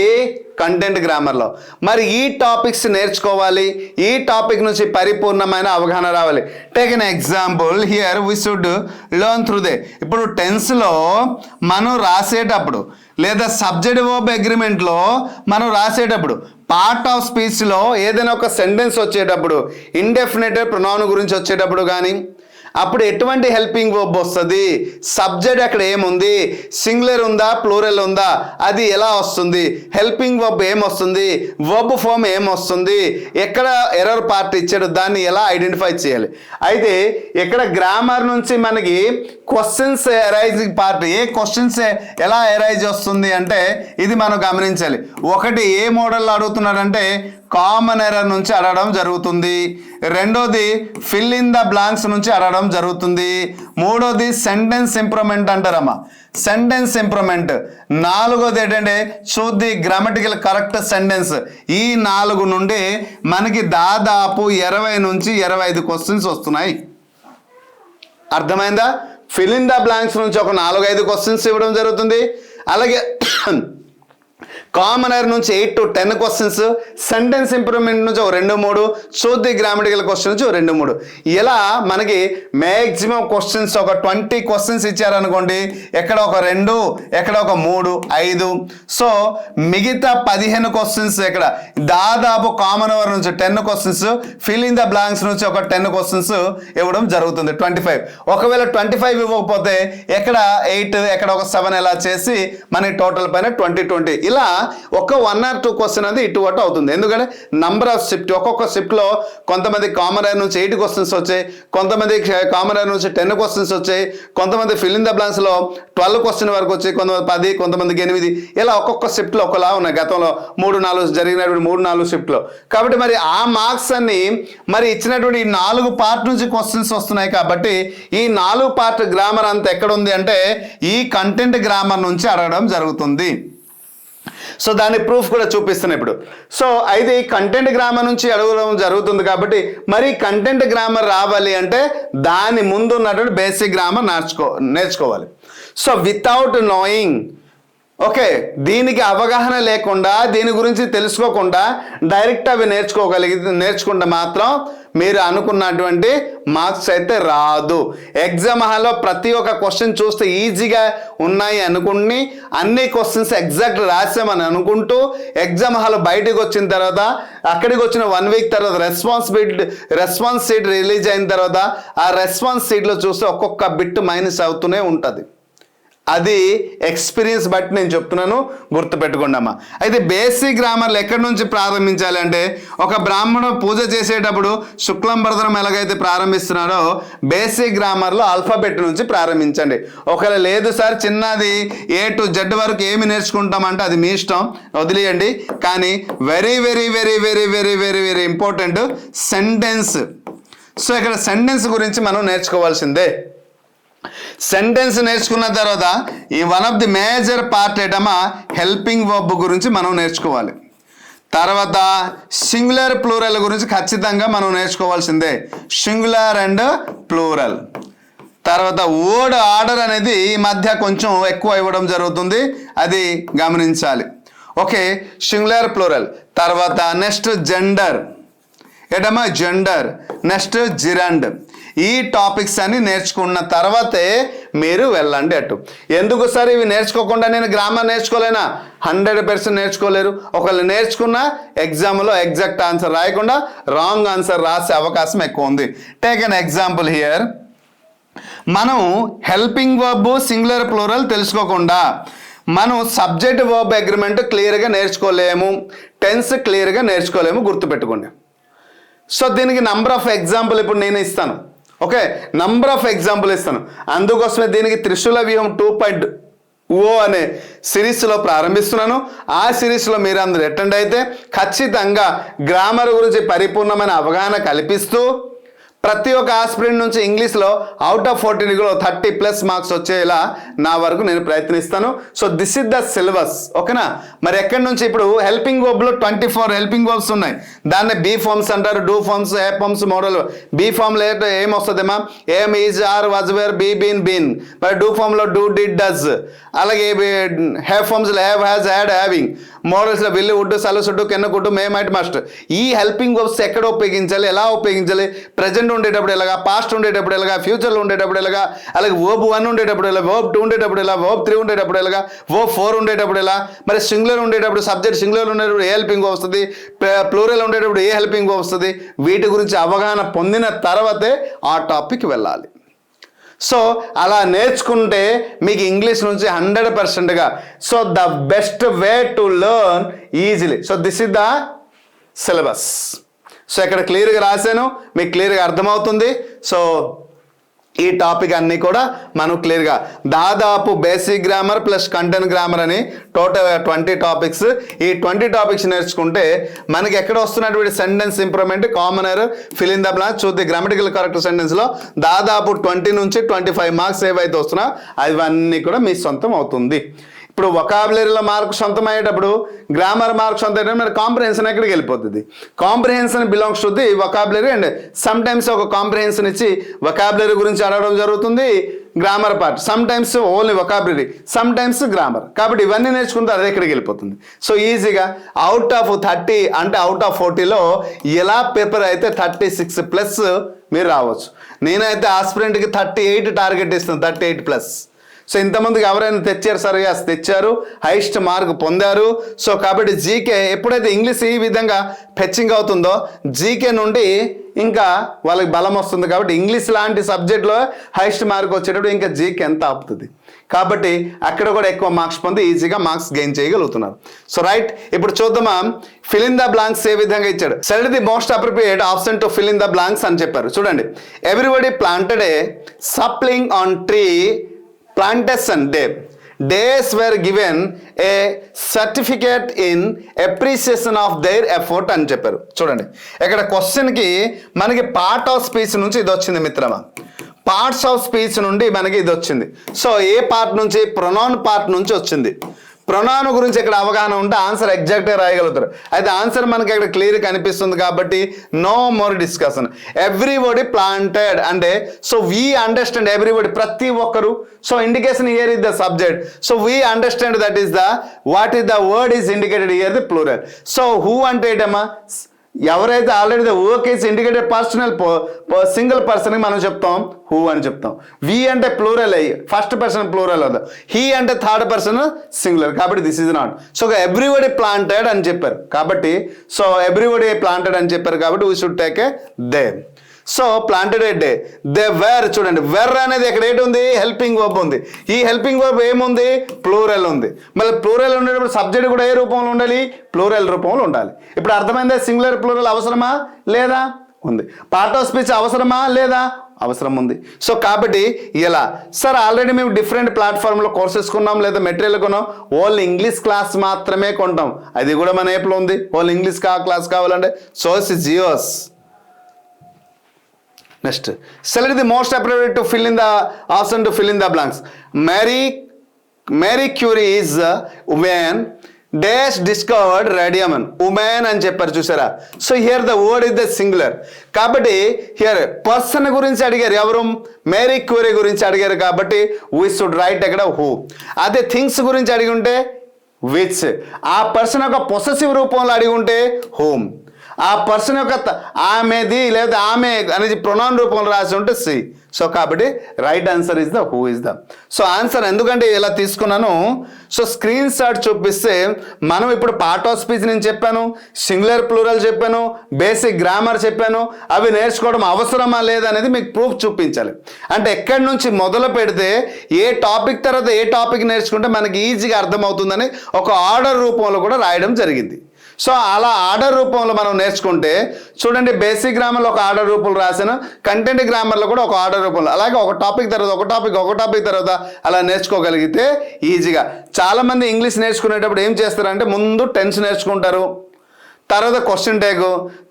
content గ్రామర్లో. మరి ఈ topics నేర్చుకోవాలి, ఈ టాపిక్ నుంచి పరిపూర్ణమైన అవగాహన రావాలి. Take an example here we should learn through they. ఇప్పుడు టెన్స్లో మనం రాసేటప్పుడు లేదా సబ్జెక్ట్ వర్బ్ అగ్రిమెంట్లో మనం రాసేటప్పుడు పార్ట్ ఆఫ్ స్పీచ్లో ఏదైనా ఒక సెంటెన్స్ వచ్చేటప్పుడు ఇండెఫినిట్ ప్రొనౌన్ గురించి వచ్చేటప్పుడు కానీ అప్పుడు ఎటువంటి హెల్పింగ్ వర్బ్ వస్తుంది, సబ్జెక్ట్ అక్కడ ఏముంది, సింగులర్ ఉందా ప్లూరల్ ఉందా, అది ఎలా వస్తుంది, హెల్పింగ్ వర్బ్ ఏమొస్తుంది, వర్బ్ ఫామ్ ఏమొస్తుంది, ఎక్కడ ఎర్రర్ పార్ట్ ఇచ్చాడు దాన్ని ఎలా ఐడెంటిఫై చేయాలి. అయితే ఇక్కడ గ్రామర్ నుంచి మనకి క్వశ్చన్స్ ఎరైజింగ్ పార్ట్, ఏ క్వశ్చన్స్ ఎలా ఎరైజ్ వస్తుంది అంటే ఇది మనం గమనించాలి. ఒకటి ఏ మోడల్లో అడుగుతున్నాడంటే కామన్ ఎర్రర్ నుంచి అడగడం జరుగుతుంది. రెండోది ఫిల్ ఇన్ ద బ్లాంక్స్ నుంచి అడగడం జరుగుతుంది. మూడోది సెంటెన్స్ ఇంప్రూవ్మెంట్ అంటారమ్మా, సెంటెన్స్ ఇంప్రూవ్మెంట్. నాలుగోది ఏంటంటే choose the grammatical correct sentence. ఈ 4 నుండి మనకి దాదాపు 20 నుంచి 25 క్వశ్చన్స్ వస్తున్నాయి. అర్థమైందా? ఫిల్ ఇన్ ద బ్లాంక్స్ నుంచి ఒక 4-5 క్వశ్చన్స్ ఇవ్వడం జరుగుతుంది. అలాగే కామన్ ఎర్ నుంచి 8 to 10 క్వశ్చన్స్, సెంటెన్స్ ఇంప్రూవ్మెంట్ నుంచి ఒక 2-3, చూద్ది గ్రామటికల్ క్వశ్చన్ నుంచి 2-3. ఇలా మనకి మ్యాక్సిమం క్వశ్చన్స్ ఒక 20 క్వశ్చన్స్ ఇచ్చారనుకోండి, ఎక్కడ ఒక 2, ఎక్కడ ఒక 3, 5. సో మిగతా 15 క్వశ్చన్స్ ఎక్కడ దాదాపు కామన్ ఎర్ నుంచి 10 questions, fill in the blanks నుంచి ఒక 10 క్వశ్చన్స్ ఇవ్వడం జరుగుతుంది. 25. ఒకవేళ 25 ఇవ్వకపోతే ఎక్కడ 8, ఎక్కడ ఒక 7 ఇలా చేసి మనకి టోటల్ పైన 20 ఇలా ఒక 1 or 2 క్వశ్చన్ అనేది ఇటు అటు అవుతుంది. ఎందుకంటే నంబర్ ఆఫ్ షిఫ్ట్, ఒక్కొక్క షిఫ్ట్లో కొంతమంది కామన్ ఎర్ నుంచి 8 క్వశ్చన్స్ వచ్చాయి, కొంతమంది కామన్ ఎర్ నుంచి 10 క్వశ్చన్స్ వచ్చాయి, కొంతమంది ఫిల్ ఇన్ ద బ్లాంక్స్లో 12 క్వశ్చన్ వరకు వచ్చాయి, కొంతమంది 10, కొంతమందికి 8. ఇలా ఒక్కొక్క షిఫ్ట్లో ఒకలా ఉన్నాయి. గతంలో 3-4 జరిగినటువంటి 3-4 షిఫ్ట్లో. కాబట్టి మరి ఆ మార్క్స్ అన్ని మరి ఇచ్చినటువంటి ఈ 4 పార్ట్ నుంచి క్వశ్చన్స్ వస్తున్నాయి. కాబట్టి ఈ 4 పార్ట్ గ్రామర్ అంతా ఎక్కడ ఉంది అంటే ఈ కంటెంట్ గ్రామర్ నుంచి అడగడం జరుగుతుంది. సో దాని ప్రూఫ్ కూడా చూపిస్తున్నాను ఇప్పుడు. సో అయితే ఈ కంటెంట్ గ్రామర్ నుంచి అడగడం జరుగుతుంది. కాబట్టి మరి కంటెంట్ గ్రామర్ రావాలి అంటే దాని ముందు ఉన్నటువంటి బేసిక్ గ్రామర్ నేర్చుకోవాలి. సో వితౌట్ నోయింగ్, ఓకే, దీనికి అవగాహన లేకుండా, దీని గురించి తెలుసుకోకుండా డైరెక్ట్ అవి నేర్చుకుంటే మాత్రం మీరు అనుకున్నటువంటి మార్క్స్ అయితే రాదు. ఎగ్జామ్ హాల్లో ప్రతి ఒక్క క్వశ్చన్ చూస్తే ఈజీగా ఉన్నాయి అనుకుని అన్ని క్వశ్చన్స్ ఎగ్జాక్ట్ రాసామని అనుకుంటూ ఎగ్జామ్ హాల్ బయటకు వచ్చిన తర్వాత, అక్కడికి వచ్చిన 1 week తర్వాత రెస్పాన్స్ షీట్ రిలీజ్ అయిన తర్వాత ఆ రెస్పాన్స్ షీట్లో చూస్తే ఒక్కొక్క బిట్ మైనస్ అవుతూనే ఉంటుంది. అది ఎక్స్పీరియన్స్ బట్టి నేను చెప్తున్నాను, గుర్తుపెట్టుకోండమ్మా. అయితే బేసిక్ గ్రామర్లు ఎక్కడి నుంచి ప్రారంభించాలి అంటే ఒక బ్రాహ్మణుడు పూజ చేసేటప్పుడు శుక్లంబరధరం ఎలాగైతే ప్రారంభిస్తున్నాడో బేసిక్ గ్రామర్లో ఆల్ఫాబెట్ నుంచి ప్రారంభించండి. ఒకవేళ లేదు సార్ చిన్నది A to Z వరకు ఏమి నేర్చుకుంటామంటే అది మీ ఇష్టం, వదిలేయండి. కానీ very very very very very very very important sentence. So ఇక్కడ సెంటెన్స్ గురించి మనం నేర్చుకోవాల్సిందే. సెంటెన్స్ నేర్చుకున్న తర్వాత ఈ one of the major part ఏటమ్మా హెల్పింగ్ వర్బ్ గురించి మనం నేర్చుకోవాలి. తర్వాత సింగులర్ ప్లూరల్ గురించి ఖచ్చితంగా మనం నేర్చుకోవాల్సిందే, సింగులర్ అండ్ ప్లూరల్. తర్వాత వర్డ్ ఆర్డర్ అనేది ఈ మధ్య కొంచెం ఎక్కువ ఇవ్వడం జరుగుతుంది, అది గమనించాలి. Okay, singular plural. తర్వాత నెక్స్ట్ జెండర్, ఏటమ్మా జెండర్. Next gerund. ఈ టాపిక్స్ అన్ని నేర్చుకున్న తర్వాతే మీరు వెళ్ళండి అటు. ఎందుకు సార్ ఇవి నేర్చుకోకుండా నేను గ్రామర్ నేర్చుకోలేనా? 100% నేర్చుకోలేరు. ఒకళ్ళు నేర్చుకున్న ఎగ్జామ్లో ఎగ్జాక్ట్ ఆన్సర్ రాయకుండా రాంగ్ ఆన్సర్ రాసే అవకాశం ఎక్కువ ఉంది. Take an example here. మనం హెల్పింగ్ వర్బ్ సింగులర్ ప్లూరల్ తెలుసుకోకుండా మనం సబ్జెక్ట్ వర్బ్ అగ్రిమెంట్ క్లియర్గా నేర్చుకోలేము, టెన్స్ క్లియర్గా నేర్చుకోలేము, గుర్తుపెట్టుకోండి. సో దీనికి నంబర్ ఆఫ్ ఎగ్జాంపుల్ ఇప్పుడు నేను ఇస్తాను. ఓకే, నంబర్ ఆఫ్ ఎగ్జాంపుల్ ఇస్తాను. అందుకోసమే దీనికి త్రిశూల వ్యూహం 2.0 అనే సిరీస్లో ప్రారంభిస్తున్నాను. ఆ సిరీస్లో మీరు అందరూ అటెండ్ అయితే ఖచ్చితంగా గ్రామర్ గురించి పరిపూర్ణమైన అవగాహన కల్పిస్తూ ప్రతి ఒక్క ఆస్పిరెంట్ నుంచి ఇంగ్లీష్లో అవుట్ ఆఫ్ 14 30+ మార్క్స్ వచ్చేలా నా వరకు నేను ప్రయత్నిస్తాను. So this is the syllabus. ఓకేనా? మరి ఎక్కడి నుంచి ఇప్పుడు హెల్పింగ్ వర్బ్లో 24 హెల్పింగ్ వర్బ్స్ ఉన్నాయి. దాన్ని బీ ఫార్మ్స్ అంటారు, డూ ఫార్మ్స్, ఏ ఫార్మ్స్, మోడల్. బీ ఫార్మ్లో ఏమొస్తుందమ్మా? Am, is, are, was, were, be, been, been. మరి డూ ఫార్మ్లో డూ, డిడ్, డస్. అలాగే హ్యావ్ ఫార్మ్స్లో హ్యావ్, హ్యాజ్, హ్యాడ్, హ్యావింగ్. మోడల్స్లో will, would, shall, should, can, could, may, might, must. ఈ helping verbs ఎక్కడ ఉపయోగించాలి, ఎలా ఉపయోగించాలి? ప్రజెంట్ ఉండేటప్పుడు ఎలాగా, పాస్ట్ ఉండేటప్పుడు ఎలాగా, ఫ్యూచర్లో ఉండేటప్పుడు ఎలాగా, అలాగే వర్బ్ 1 ఉండేటప్పుడు ఎలా, వర్బ్ 2 ఉండేటప్పుడు ఎలా, వర్బ్ 3 ఉండేటప్పుడు ఎలాగా, వర్బ్ 4 ఉండేటప్పుడు ఎలా, మరి సింగులర్ ఉండేటప్పుడు సబ్జెక్ట్ సింగులర్ ఉండేటప్పుడు ఏ హెల్పింగ్ వర్బ్ వస్తుంది, ప్లూరల్ ఉండేటప్పుడు ఏ హెల్పింగ్ వర్బ్ వస్తుంది. వీటి గురించి అవగాహన పొందిన తర్వాతే ఆ టాపిక్ వెళ్ళాలి. సో అలా నేర్చుకుంటే మీకు ఇంగ్లీష్ నుంచి 100%గా so the best way to learn easily. So this is the syllabus. So ఇక్కడ క్లియర్గా రాశాను, మీకు క్లియర్గా అర్థమవుతుంది. సో ఈ టాపిక్ అన్నీ కూడా మనం క్లియర్గా దాదాపు basic grammar plus content grammar అని టోటల్ 20 టాపిక్స్. ఈ 20 టాపిక్స్ నేర్చుకుంటే మనకి ఎక్కడ వస్తున్నటువంటి sentence improvement, common error, fill in the blanks, చూద్ది గ్రామటికల్ కరెక్ట్ సెంటెన్స్లో దాదాపు 20 నుంచి 25 మార్క్స్ ఏవైతే వస్తున్నా అవన్నీ కూడా మీ సొంతం అవుతుంది. ఇప్పుడు వొకాబులరీలో మార్క్ సొంతం అయ్యేటప్పుడు గ్రామర్ మార్క్ సొంతం అయ్యేటప్పుడు మరి కాంప్రిహెన్షన్ ఎక్కడికి వెళ్ళిపోతుంది? Comprehension belongs to the vocabulary and some times ఒక కాంప్రిహెన్షన్ ఇచ్చి వొకాబులరీ గురించి అడగడం జరుగుతుంది, grammar part, some times only vocabulary, some times grammar. కాబట్టి ఇవన్నీ నేర్చుకుంటే అదే ఇక్కడికి వెళ్ళిపోతుంది. సో ఈజీగా అవుట్ ఆఫ్ 30 అంటే అవుట్ ఆఫ్ 40లో ఎలా పేపర్ అయితే 36+ మీరు రావచ్చు. నేనైతే ఆస్పిరెంట్కి 38 టార్గెట్ ఇస్తాను, 38+. సో ఇంతమందికి ఎవరైనా తెచ్చారు సార్? ఎస్ తెచ్చారు, హైయెస్ట్ మార్క్ పొందారు. సో కాబట్టి జీకే ఎప్పుడైతే ఇంగ్లీష్ ఈ విధంగా ఫెచ్చింగ్ అవుతుందో జీకే నుండి ఇంకా వాళ్ళకి బలం వస్తుంది. కాబట్టి ఇంగ్లీష్ లాంటి సబ్జెక్ట్లో హైయెస్ట్ మార్క్ వచ్చేటప్పుడు ఇంకా జీకే ఎంత ఆపుతుంది. కాబట్టి అక్కడ కూడా ఎక్కువ మార్క్స్ పొంది ఈజీగా మార్క్స్ గెయిన్ చేయగలుగుతున్నారు. సో రైట్, ఇప్పుడు చూద్దామా ఫిల్ ఇన్ ద బ్లాంక్స్ ఏ విధంగా ఇచ్చాడు. Select the most appropriate option to fill in the blanks అని చెప్పారు. చూడండి, everybody planted a sapling on tree plantation day. Days were given a certificate in appreciation of their effort అని చెప్పారు. చూడండి, ఇక్కడ క్వశ్చన్కి మనకి పార్ట్ ఆఫ్ స్పీచ్ నుంచి ఇది వచ్చింది మిత్రమా. పార్ట్స్ ఆఫ్ స్పీచ్ నుండి మనకి ఇది వచ్చింది. సో ఏ పార్ట్ నుంచి? ప్రొనౌన్ పార్ట్ నుంచి వచ్చింది. ప్రొనౌన్ గురించి ఇక్కడ అవగాహన ఉంటే ఆన్సర్ ఎగ్జాక్ట్గా రాయగలుగుతారు. అయితే ఆన్సర్ మనకి ఇక్కడ క్లియర్ కనిపిస్తుంది కాబట్టి no more discussion. Everybody planted అంటే సో వీ అండర్స్టాండ్ ఎవ్రీబడి, ప్రతి ఒక్కరు. So indication here is the subject. So we understand that is the what is the word is indicated here the plural. So who అంటే ఏంటమ్మా? ఎవరైతే already the work is indicated personal single పర్సన్కి మనం చెప్తాం who అని చెప్తాం. వి అంటే plural అయ్యి ఫస్ట్ పర్సన్ ప్లూరల్ అవుతుంది. హీ అంటే థర్డ్ పర్సన్ సింగులర్. కాబట్టి this is not. So everybody planted అని చెప్పారు కాబట్టి సో ఎవ్రీబడి ప్లాంటెడ్ అని చెప్పారు కాబట్టి we should take a they. So planted A day. They were, చూడండి వెర్ అనేది ఇక్కడ ఏంటి ఉంది? హెల్పింగ్ వర్బ్ ఉంది. ఈ హెల్పింగ్ వర్బ్ ఏముంది? ప్లూరల్ ఉంది. మళ్ళీ ప్లూరల్ ఉండేటప్పుడు సబ్జెక్ట్ కూడా ఏ రూపంలో ఉండాలి? ప్లూరల్ రూపంలో ఉండాలి. ఇప్పుడు అర్థమైందా? సింగులర్ ప్లూరల్ అవసరమా లేదా? ఉంది. పార్ట్ ఆఫ్ స్పీచ్ అవసరమా లేదా? అవసరం ఉంది. సో కాబట్టి ఇలా సార్ ఆల్రెడీ మేము డిఫరెంట్ ప్లాట్ఫామ్లో కోర్సెస్ కొన్నాం లేదా మెటీరియల్ కొన్నాం, ఓన్లీ ఇంగ్లీష్ క్లాస్ మాత్రమే కొంటాం. అది కూడా మన యాప్లో ఉంది. ఓన్లీ ఇంగ్లీష్ క్లాస్ కావాలంటే source జియోస్. Next, select the most appropriate to fill in the option to fill in the blanks. Marie Curie is when dash discovered radium. Woman అని చెప్పారు చూసారా. So here the word is the singular. కాబట్టి here person గురించి అడిగారు, ఎవరు? Marie Curie గురించి అడిగారు కాబట్టి వీ షుడ్ రైట్ అక్కడ హూ. అదే థింగ్స్ గురించి అడిగి ఉంటే విచ్. ఆ పర్సన్ యొక్క పొసెసివ్ రూపంలో అడిగి ఉంటే హోమ్. ఆ పర్సన్ యొక్క ఆమెది లేదా ఆమె అనేది ప్రొనౌన్ రూపంలో రాసి ఉంటే సి. సో కాబట్టి right answer is the who is the. So answer ఎందుకంటే ఇలా తీసుకున్నాను. సో స్క్రీన్ షాట్ చూపిస్తే మనం ఇప్పుడు పార్ట్ ఆఫ్ స్పీచ్ నేను చెప్పాను, సింగులర్ ప్లూరల్ చెప్పాను, బేసిక్ గ్రామర్ చెప్పాను. అవి నేర్చుకోవడం అవసరమా లేదనేది మీకు ప్రూఫ్ చూపించాలి. అంటే ఎక్కడి నుంచి మొదలు పెడితే ఏ టాపిక్ తర్వాత ఏ టాపిక్ నేర్చుకుంటే మనకి ఈజీగా అర్థమవుతుందని ఒక ఆర్డర్ రూపంలో కూడా రాయడం జరిగింది. సో అలా ఆర్డర్ రూపంలో మనం నేర్చుకుంటే చూడండి, బేసిక్ గ్రామర్లో ఒక ఆర్డర్ రూపంలో రాశాను, కంటెంట్ గ్రామర్లో కూడా ఒక ఆర్డర్ రూపంలో, అలాగే ఒక టాపిక్ తర్వాత ఒక టాపిక్ తర్వాత అలా నేర్చుకోగలిగితే ఈజీగా. చాలామంది ఇంగ్లీష్ నేర్చుకునేటప్పుడు ఏం చేస్తారంటే ముందు టెన్స్ నేర్చుకుంటారు, తర్వాత క్వశ్చన్ ట్యాగ్,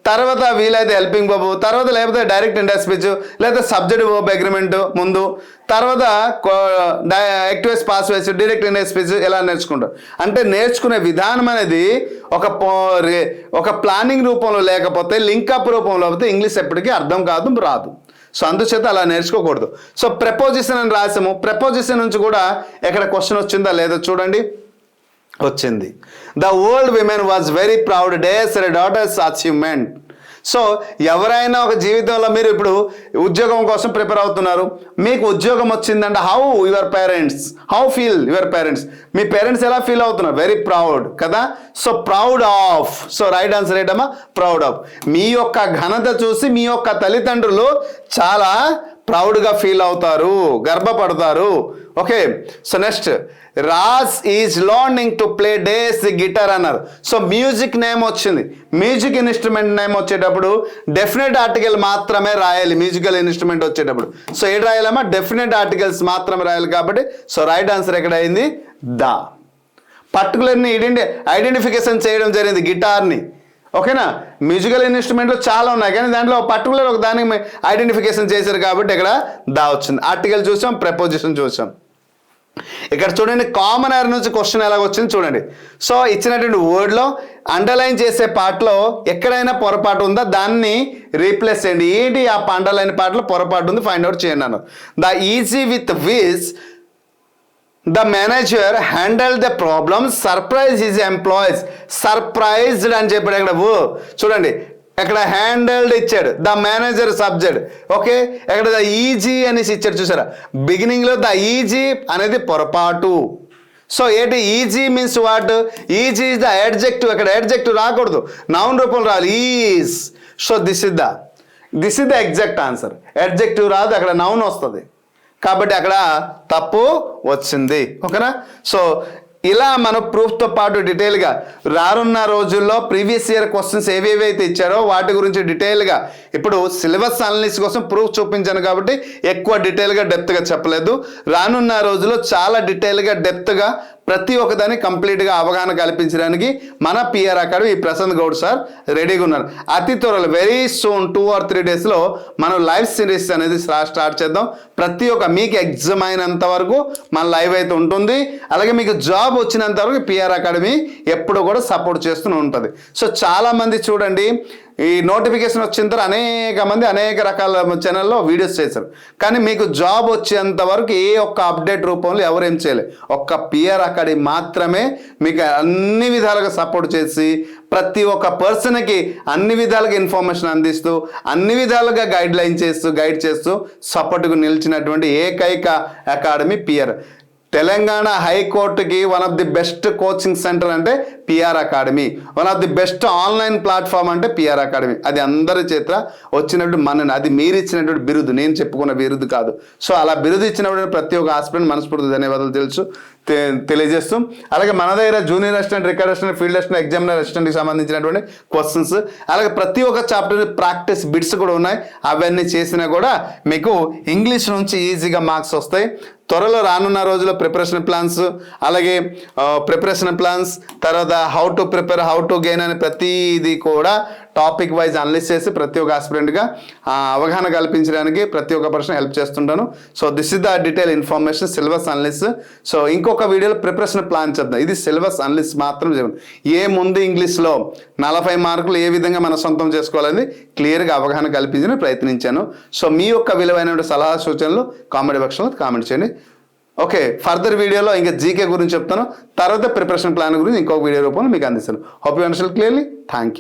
తర్వాత వీలైతే హెల్పింగ్ వర్బ్, తర్వాత లేకపోతే డైరెక్ట్ ఇండైరెక్ట్ స్పీచ్, లేదా సబ్జెక్ట్ వర్బ్ అగ్రిమెంట్ ముందు, తర్వాత యాక్టివ్ పాస్ వేసి డైరెక్ట్ ఇండైరెక్ట్ స్పీచ్ ఇలా నేర్చుకుంటారు. అంటే నేర్చుకునే విధానం అనేది ఒక ప్లానింగ్ రూపంలో లేకపోతే లింకప్ రూపంలో లేకపోతే ఇంగ్లీష్ ఎప్పటికీ అర్థం కాదు, రాదు. సో అందుచేత అలా నేర్చుకోకూడదు. సో ప్రపోజిషన్ అని రాసాము. ప్రపోజిషన్ నుంచి కూడా ఎక్కడ క్వశ్చన్ వచ్చిందా లేదో చూడండి. వచ్చింది. The old women was very proud days daughters achievement. So ఎవరైనా ఒక జీవితంలో మీరు ఇప్పుడు ఉద్యోగం కోసం ప్రిపేర్ అవుతున్నారు, మీకు ఉద్యోగం వచ్చిందంటే how your parents, how feel your parents, మీ పేరెంట్స్ ఎలా ఫీల్ అవుతున్నారు? వెరీ ప్రౌడ్ కదా. So proud of. So right answer ఏంటమ్మా? Proud of. మీ యొక్క ఘనత చూసి మీ యొక్క తల్లిదండ్రులు చాలా ప్రౌడ్గా ఫీల్ అవుతారు, గర్వపడతారు. Okay. So next, Raj is learning to play dash guitar అన్నారు. సో మ్యూజిక్ నేమ్ వచ్చింది. మ్యూజిక్ ఇన్స్ట్రుమెంట్ నేమ్ వచ్చేటప్పుడు డెఫినెట్ ఆర్టికల్ మాత్రమే రాయాలి. మ్యూజికల్ ఇన్స్ట్రుమెంట్ వచ్చేటప్పుడు సో ఏం రాయాలమ్మా? డెఫినెట్ ఆర్టికల్స్ మాత్రమే రాయాలి. కాబట్టి సో రైట్ ఆన్సర్ ఎక్కడ అయింది? ద. పర్టికులర్ని ఐడెంటిఫికేషన్ చేయడం జరిగింది గిటార్ని. ఓకేనా. మ్యూజికల్ ఇన్స్ట్రుమెంట్లు చాలా ఉన్నాయి కానీ దాంట్లో పర్టికులర్ ఒక దానికి ఐడెంటిఫికేషన్ చేశారు కాబట్టి ఇక్కడ దా వచ్చింది. ఆర్టికల్ చూసాం, ప్రపోజిషన్ చూసాం. ఇక్కడ చూడండి కామన్ ఎర్రర్ నుంచి క్వశ్చన్ ఎలాగ వచ్చింది చూడండి. సో ఇచ్చినటువంటి వర్డ్లో అండర్లైన్ చేసే పార్ట్లో ఎక్కడైనా పొరపాటు ఉందా దాన్ని రీప్లేస్ చేయండి. ఏంటి ఆ అండర్లైన్ పార్ట్లో పొరపాటు ఉంది ఫైండ్ అవుట్ చేయండి అన్నారు. The easy with which the manager handle the problem surprise his employees. Surprised అని చెప్పాడు ఇక్కడ చూడండి. ఇక్కడ హ్యాండల్డ్ ఇచ్చాడు, ద మేనేజర్ సబ్జెక్ట్. ఓకే, ఇక్కడ ద ఈజీ అనేసి ఇచ్చాడు చూసారా. బిగినింగ్లో ద ఈజీ అనేది పొరపాటు. సో ఏంటి easy means what? Easy is the adjective. ఇక్కడ అడ్జెక్టివ్ రాకూడదు, నౌన్ రూపం రావాలి is. So this is the exact answer. Adjective రాదు, అక్కడ నౌన్ వస్తుంది కాబట్టి అక్కడ తప్పు వచ్చింది. ఓకేనా. సో ఇలా మనం ప్రూఫ్తో పాటు డీటెయిల్గా రానున్న రోజుల్లో ప్రీవియస్ ఇయర్ క్వశ్చన్స్ ఏవేవైతే ఇచ్చారో వాటి గురించి డీటెయిల్గా ఇప్పుడు సిలబస్ అనాలిసిస్ కోసం ప్రూఫ్ చూపించాను కాబట్టి ఎక్కువ డీటెయిల్గా డెప్త్గా చెప్పలేదు. రానున్న రోజుల్లో చాలా డీటెయిల్గా డెప్త్గా ప్రతి ఒక్కదాన్ని కంప్లీట్గా అవగాహన కల్పించడానికి మన PR academy Prashant Goud sir రెడీగా ఉన్నారు. అతి త్వరలో వెరీ సూన్ 2 or 3 daysలో మనం లైవ్ సిరీస్ అనేది స్టార్ట్ చేద్దాం. ప్రతి ఒక్క మీకు ఎగ్జామ్ అయినంత వరకు మన లైవ్ అయితే ఉంటుంది. అలాగే మీకు జాబ్ వచ్చినంత వరకు పిఆర్ అకాడమీ ఎప్పుడు కూడా సపోర్ట్ చేస్తూ ఉంటుంది. సో చాలామంది చూడండి ఈ నోటిఫికేషన్ వచ్చిన తర్వాత అనేక మంది అనేక రకాల ఛానల్లో వీడియోస్ చేశారు, కానీ మీకు జాబ్ వచ్చేంత వరకు ఏ ఒక్క అప్డేట్ రూపంలో ఎవరేం చేయలేదు. ఒక్క పిఆర్ అకాడమీ మాత్రమే మీకు అన్ని విధాలుగా సపోర్ట్ చేసి ప్రతి ఒక్క పర్సన్కి అన్ని విధాలుగా ఇన్ఫర్మేషన్ అందిస్తూ అన్ని విధాలుగా గైడ్ చేస్తూ సపోర్ట్కు నిలిచినటువంటి ఏకైక అకాడమీ పిఆర్. తెలంగాణ హైకోర్టుకి one of the best coaching centre అంటే PR academy. One of the best online platform అంటే పిఆర్ అకాడమీ. అది అందరి చేత వచ్చినట్టు అది మీరు ఇచ్చినటువంటి బిరుదు, నేను చెప్పుకున్న బిరుదు కాదు. సో అలా బిరుదు ఇచ్చినప్పుడు ప్రతి ఒక్క హాస్పిటల్ మనస్ఫూర్తి ధన్యవాదాలు తెలియజేస్తూ, అలాగే మన దగ్గర junior assistant, record assistant, field assistant, examiner అసిస్టెంట్కి సంబంధించినటువంటి క్వశ్చన్స్, అలాగే ప్రతి ఒక్క చాప్టర్ ప్రాక్టీస్ బిట్స్ కూడా ఉన్నాయి. అవన్నీ చేసినా కూడా మీకు ఇంగ్లీష్ నుంచి ఈజీగా మార్క్స్ వస్తాయి. త్వరలో రానున్న రోజుల్లో ప్రిపరేషన్ ప్లాన్స్, అలాగే తర్వాత how to prepare, how to gain అని ప్రతిదీ కూడా టాపిక్ వైజ్ అనలైజ్ చేసి ప్రతి ఒక్క ఆస్పిరెంట్గా అవగాహన కల్పించడానికి ప్రతి ఒక్క పర్సన్ హెల్ప్ చేస్తుంటాను. So this is the detail information syllabus analysis. So ఇంకొక వీడియోలో ప్రిపరేషన్ ప్లాన్ చేద్దాం. ఇది సిలబస్ అనలిసిస్ మాత్రం చెప్పండి. ఏముంది ఇంగ్లీష్లో 40 మార్కులు ఏ విధంగా మన సొంతం చేసుకోవాలని క్లియర్గా అవగాహన కల్పించడానికి ప్రయత్నించాను. సో మీ యొక్క విలువైన సలహా సూచనలు కామెంట్ బాక్స్లో కామెంట్ చేయండి. ఓకే, ఫర్దర్ వీడియోలో ఇంకా జీకే గురించి చెప్తాను, తర్వాత ప్రిపరేషన్ ప్లాన్ గురించి ఇంకొక వీడియో రూపంలో మీకు అందిస్తాను. Hope you understand clearly. Thank you.